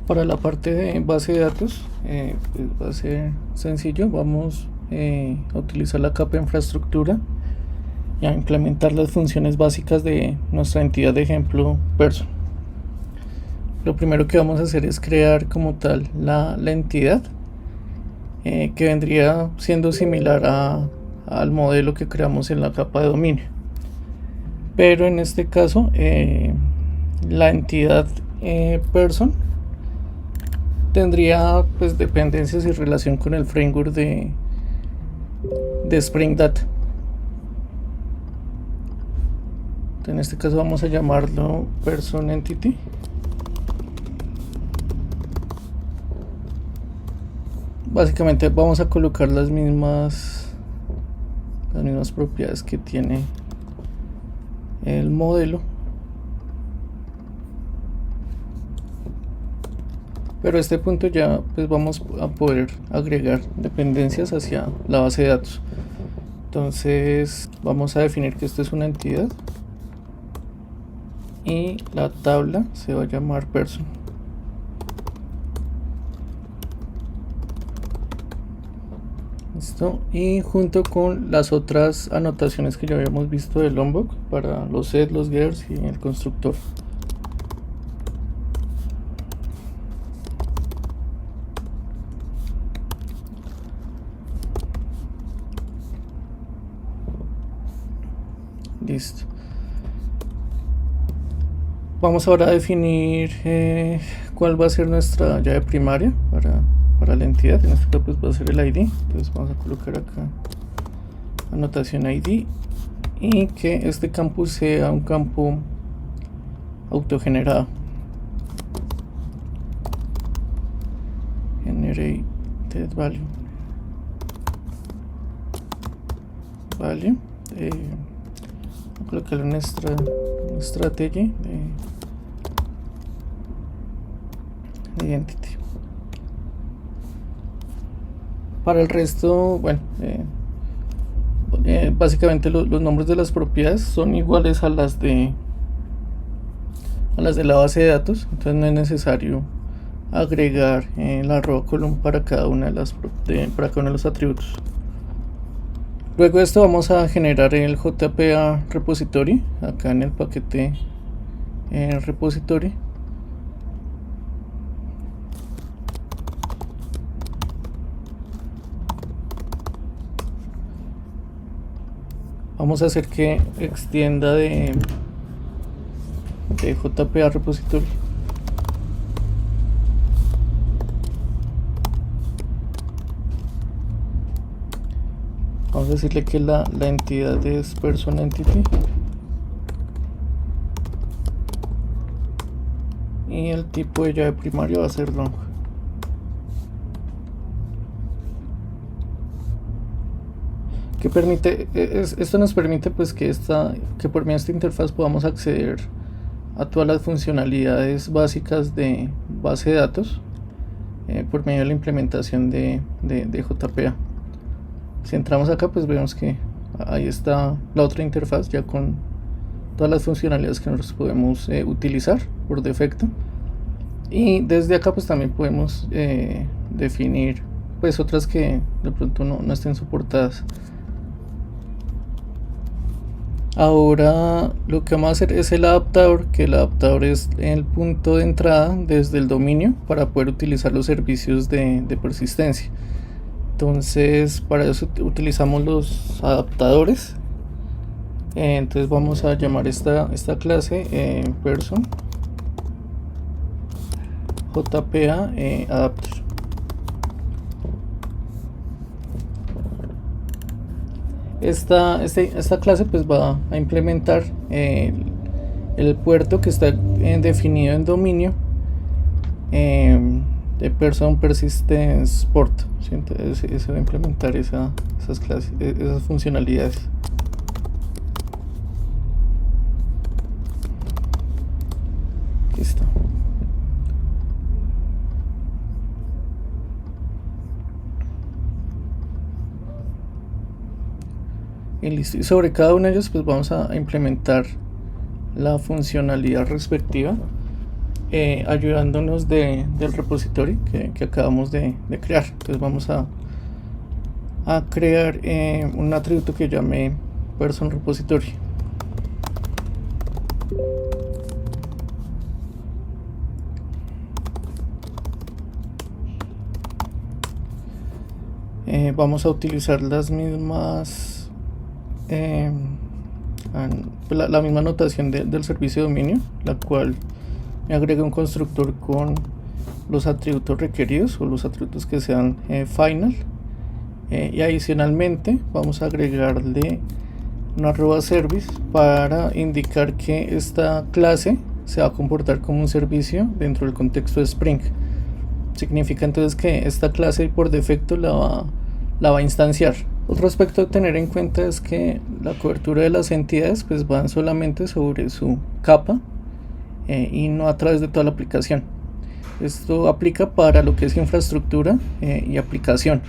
Para la parte de base de datos, pues va a ser sencillo. Vamos a utilizar la capa de infraestructura y a implementar las funciones básicas de nuestra entidad de ejemplo person. Lo primero que vamos a hacer es crear como tal la entidad, que vendría siendo similar al modelo que creamos en la capa de dominio. Pero en este caso, la entidad person tendría pues dependencias y relación con el framework de Spring Data. En este caso vamos a llamarlo person entity. Básicamente vamos a colocar las mismas propiedades que tiene el modelo, pero a este punto ya pues vamos a poder agregar dependencias hacia la base de datos. Entonces vamos a definir que esto es una entidad y la tabla se va a llamar person. Listo. Y junto con las otras anotaciones que ya habíamos visto del Lombok para los sets, los getters y el constructor. Listo. Vamos ahora a definir cuál va a ser nuestra llave primaria para la entidad. En este caso pues va a ser el ID. Entonces vamos a colocar acá anotación ID y que este campo sea un campo autogenerado. Generated value. Vale. Voy a colocarle nuestra strategy de identity. Para el resto, bueno, básicamente los nombres de las propiedades son iguales a las de la base de datos, entonces no es necesario agregar la row column para cada una para cada uno de los atributos. Luego de esto vamos a generar el JPA repository acá en el paquete repository. Vamos a hacer que extienda de JPA repository. Vamos a decirle que la entidad es person entity y el tipo de llave primario va a ser long. Que permite, esto nos permite pues que por medio de esta interfaz podamos acceder a todas las funcionalidades básicas de base de datos por medio de la implementación de JPA. Si entramos acá pues vemos que ahí está la otra interfaz ya con todas las funcionalidades que nosotros podemos utilizar por defecto, y desde acá pues también podemos definir pues otras que de pronto no estén soportadas. Ahora lo que vamos a hacer es el adaptador, que el adaptador es el punto de entrada desde el dominio para poder utilizar los servicios de persistencia. Entonces para eso utilizamos los adaptadores. Entonces vamos a llamar esta clase person JPA adapter. Esta clase pues va a implementar el puerto que está definido en dominio de person persistence port, ¿sí? Entonces se va a implementar esas clases, esas funcionalidades. Listo. Y listo. Y sobre cada uno de ellos pues vamos a implementar la funcionalidad respectiva. ayudándonos del repositorio que acabamos de crear. Entonces vamos a crear un atributo que llame person repository. Vamos a utilizar las mismas la misma notación del servicio de dominio, la cual me agrega un constructor con los atributos requeridos o los atributos que sean final, y adicionalmente vamos a agregarle una arroba service para indicar que esta clase se va a comportar como un servicio dentro del contexto de Spring. Significa entonces que esta clase por defecto la va a instanciar. Otro aspecto a tener en cuenta es que la cobertura de las entidades pues van solamente sobre su capa y no a través de toda la aplicación. Esto aplica para lo que es infraestructura y aplicación.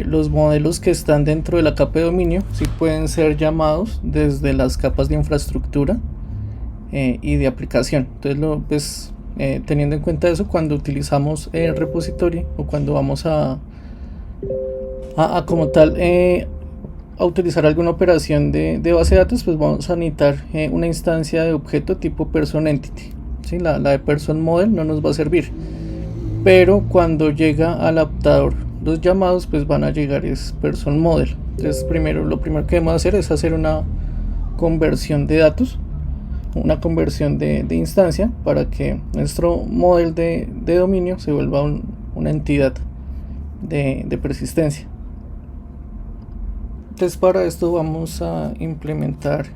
Los modelos que están dentro de la capa de dominio sí pueden ser llamados desde las capas de infraestructura y de aplicación. Entonces teniendo en cuenta eso, cuando utilizamos el repository o cuando vamos a como tal a utilizar alguna operación de base de datos, pues vamos a necesitar una instancia de objeto tipo person entity, ¿sí? La de person model no nos va a servir, pero cuando llega al adaptador los llamados pues van a llegar es person model. Entonces lo primero que debemos hacer es hacer una conversión de datos, una conversión de instancia, para que nuestro model de dominio se vuelva una entidad de persistencia. Entonces para esto vamos a implementar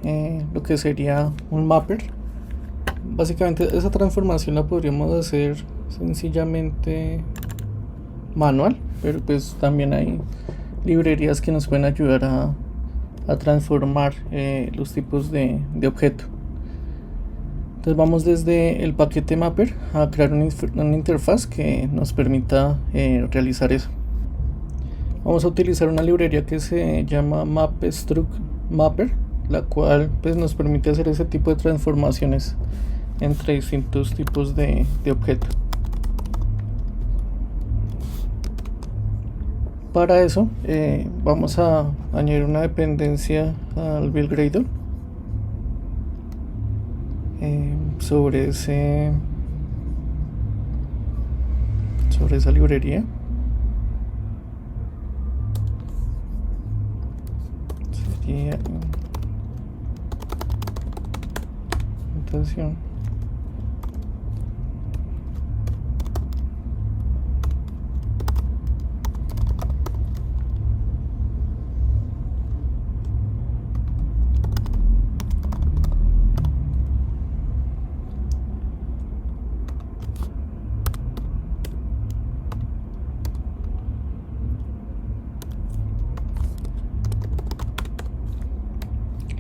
lo que sería un mapper. Básicamente esa transformación la podríamos hacer sencillamente manual, pero pues también hay librerías que nos pueden ayudar a transformar los tipos de objeto. Entonces vamos desde el paquete mapper a crear una interfaz que nos permita realizar eso. Vamos a utilizar una librería que se llama MapStruct_Mapper, la cual pues nos permite hacer ese tipo de transformaciones entre distintos tipos de objeto. Para eso vamos a añadir una dependencia al buildGradle sobre esa librería. Sería implementación.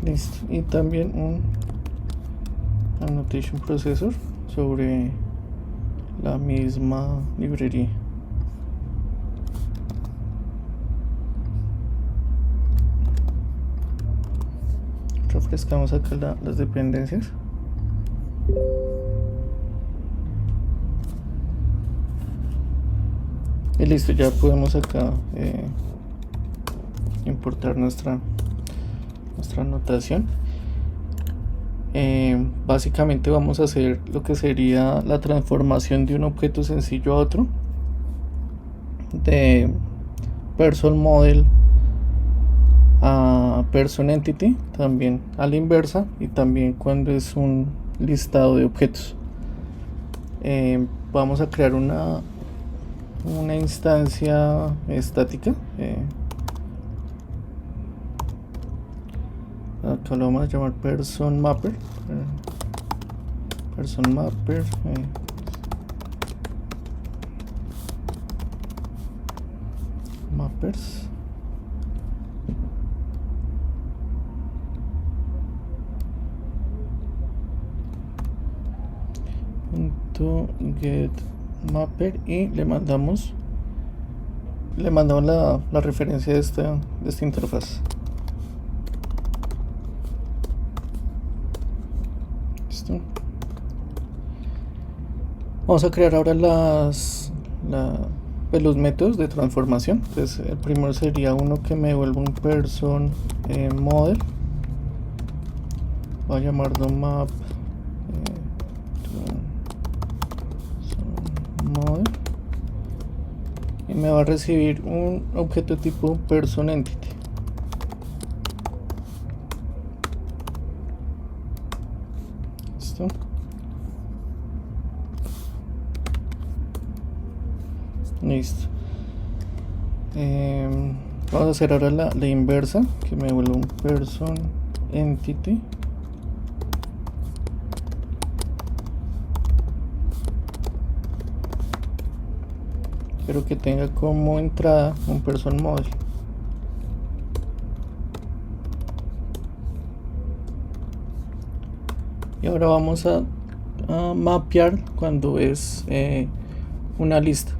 Listo. Y también un annotation processor sobre la misma librería. Refrescamos acá las dependencias. Y listo, ya podemos acá importar nuestra anotación. Básicamente vamos a hacer lo que sería la transformación de un objeto sencillo a otro, de person model a person entity, también a la inversa, y también cuando es un listado de objetos. Vamos a crear una instancia estática. Acá lo vamos a llamar person mapper. Mappers. .get mapper y le mandamos la referencia de esta interfaz. Listo. Vamos a crear ahora pues los métodos de transformación. Entonces el primero sería uno que me devuelva un person model. Voy a llamarlo map model, y me va a recibir un objeto tipo person entity. ¿Listo? Listo. Vamos a hacer ahora la inversa, que me devuelva un person entity. Pero que tenga como entrada un person model. Y ahora vamos a mapear cuando es una lista.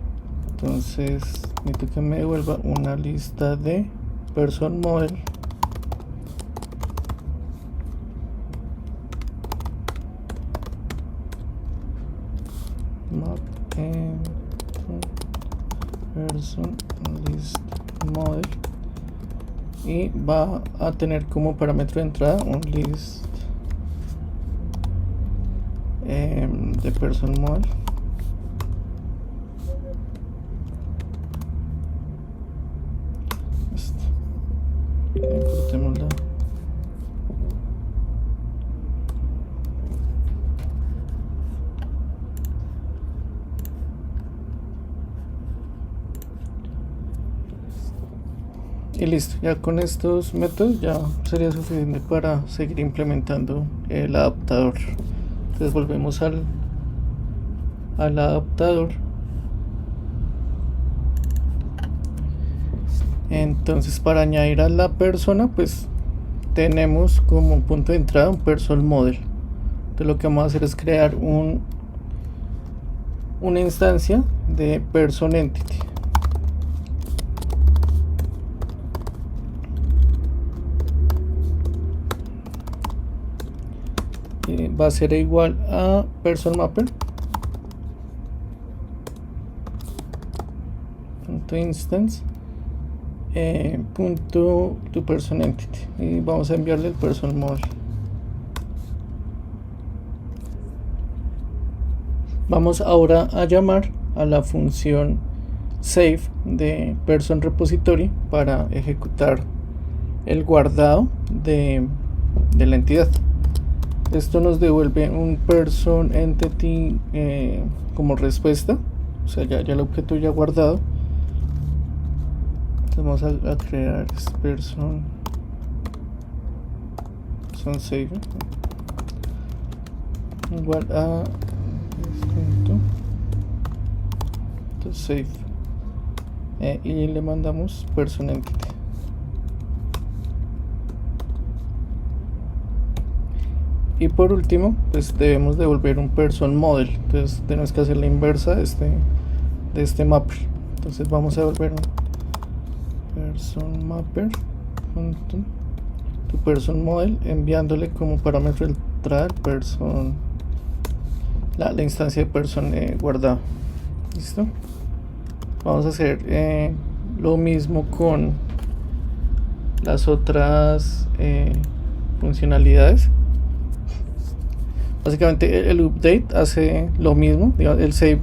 Entonces necesito que me devuelva una lista de person model map person list model, y va a tener como parámetro de entrada un list de person model. Importémosla. Y listo, ya con estos métodos ya sería suficiente para seguir implementando el adaptador. Entonces volvemos al adaptador. Entonces para añadir a la persona, pues tenemos como punto de entrada un person model. Entonces lo que vamos a hacer es crear una instancia de person entity. Va a ser igual a person mapper punto instance punto to person entity, y vamos a enviarle el person model. Vamos ahora a llamar a la función save de person repository para ejecutar el guardado de la entidad. Esto nos devuelve un person entity como respuesta, o sea, ya el objeto ya guardado. Entonces vamos a crear person save igual a save, y le mandamos person entity. Y por último, pues debemos devolver un person model. Entonces tenemos que hacer la inversa de este mapper. Entonces vamos a devolver un person mapper punto to person model, enviándole como parámetro de entrada person la instancia de person guardado. Listo. Vamos a hacer lo mismo con las otras funcionalidades. Básicamente el update hace lo mismo. El save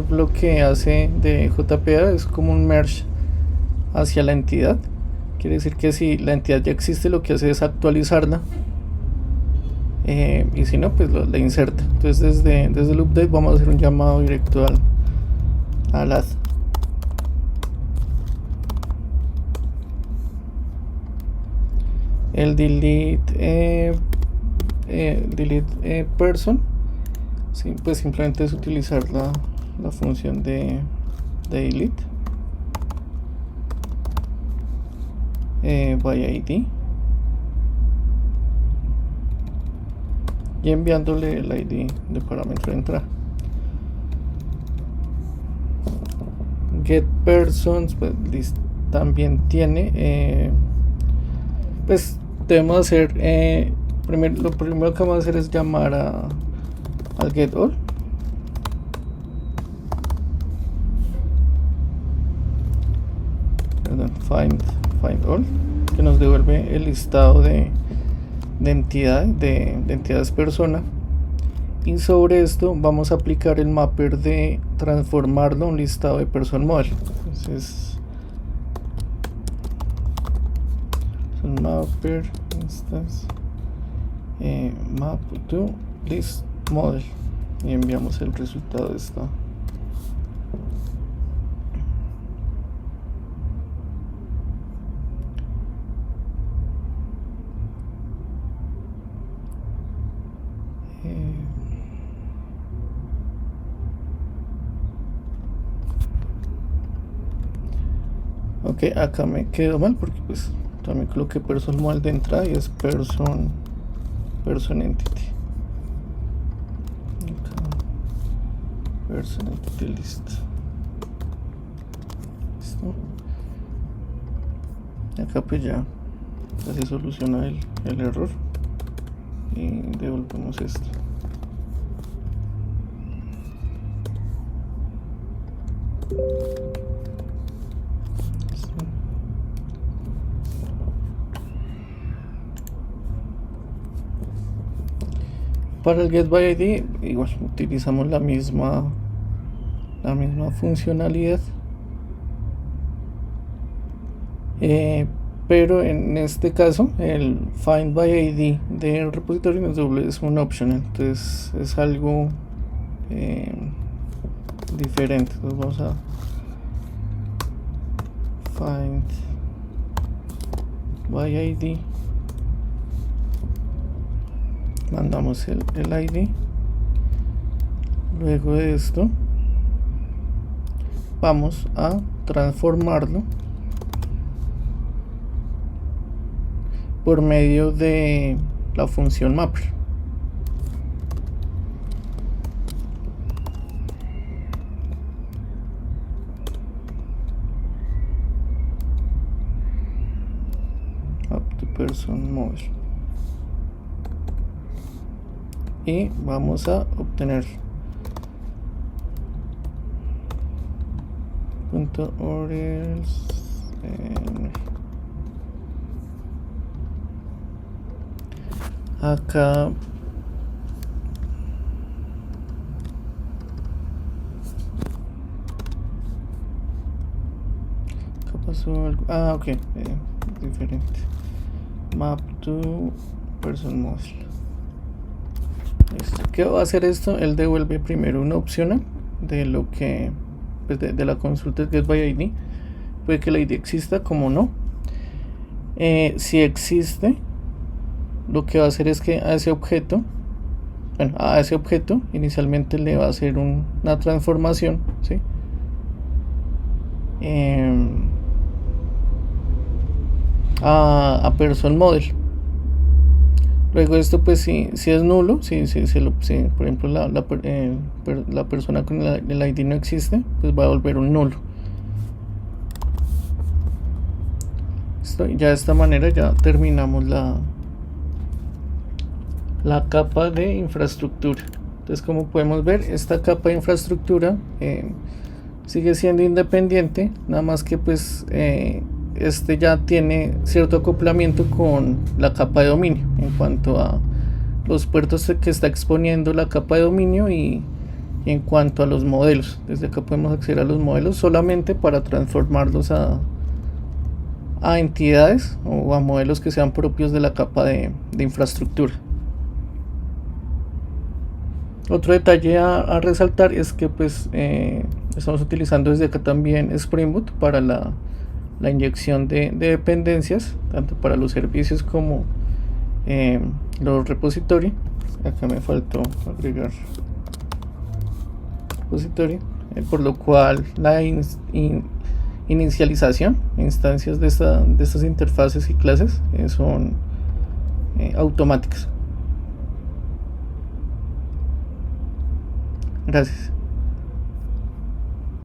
lo que hace de JPA es como un merge hacia la entidad. Quiere decir que si la entidad ya existe, lo que hace es actualizarla, y si no, pues la inserta. Entonces desde el update vamos a hacer un llamado directo al add. El delete person, sí, pues simplemente es utilizar la función de delete by id, y enviándole el id de parámetro de entrada. Get persons, pues también tiene pues debemos hacer lo primero que vamos a hacer es llamar al get all. find all, que nos devuelve el listado de entidades persona, y sobre esto vamos a aplicar el mapper de transformarlo a un listado de person model. Entonces el mapper instance map to list model y enviamos el resultado de esto. Ok, acá me quedo mal porque pues también coloqué person model de entrada y es person entity. Acá, person entity list. Listo. Acá pues ya se soluciona el error y devolvemos esto. Para el getById igual utilizamos la misma funcionalidad, pero en este caso el findById del repositorio nos devuelve es un optional, entonces es algo diferente. Entonces vamos a findById, mandamos el ID. Luego de esto vamos a transformarlo por medio de la función mapper. Up to person model. Y vamos a obtener .orels acá pasó algo. Ok, diferente. Map to person model. ¿Qué va a hacer esto? Él devuelve primero una opción de lo que pues de la consulta getById. Puede que la ID exista, como no. Si existe, lo que va a hacer es que a ese objeto inicialmente le va a hacer una transformación, ¿sí? A person model. Luego esto pues si es nulo, si por ejemplo la persona con el ID no existe, pues va a volver un nulo. Listo, ya de esta manera ya terminamos la capa de infraestructura. Entonces, como podemos ver, esta capa de infraestructura sigue siendo independiente, nada más que pues este ya tiene cierto acoplamiento con la capa de dominio en cuanto a los puertos que está exponiendo la capa de dominio y en cuanto a los modelos. Desde acá podemos acceder a los modelos solamente para transformarlos a entidades o a modelos que sean propios de la capa de infraestructura. Otro detalle a resaltar es que pues estamos utilizando desde acá también Spring Boot para la inyección de dependencias, tanto para los servicios como los repositorios. Acá me faltó agregar repositorio, por lo cual la inicialización, instancias de estas interfaces y clases son automáticas. Gracias.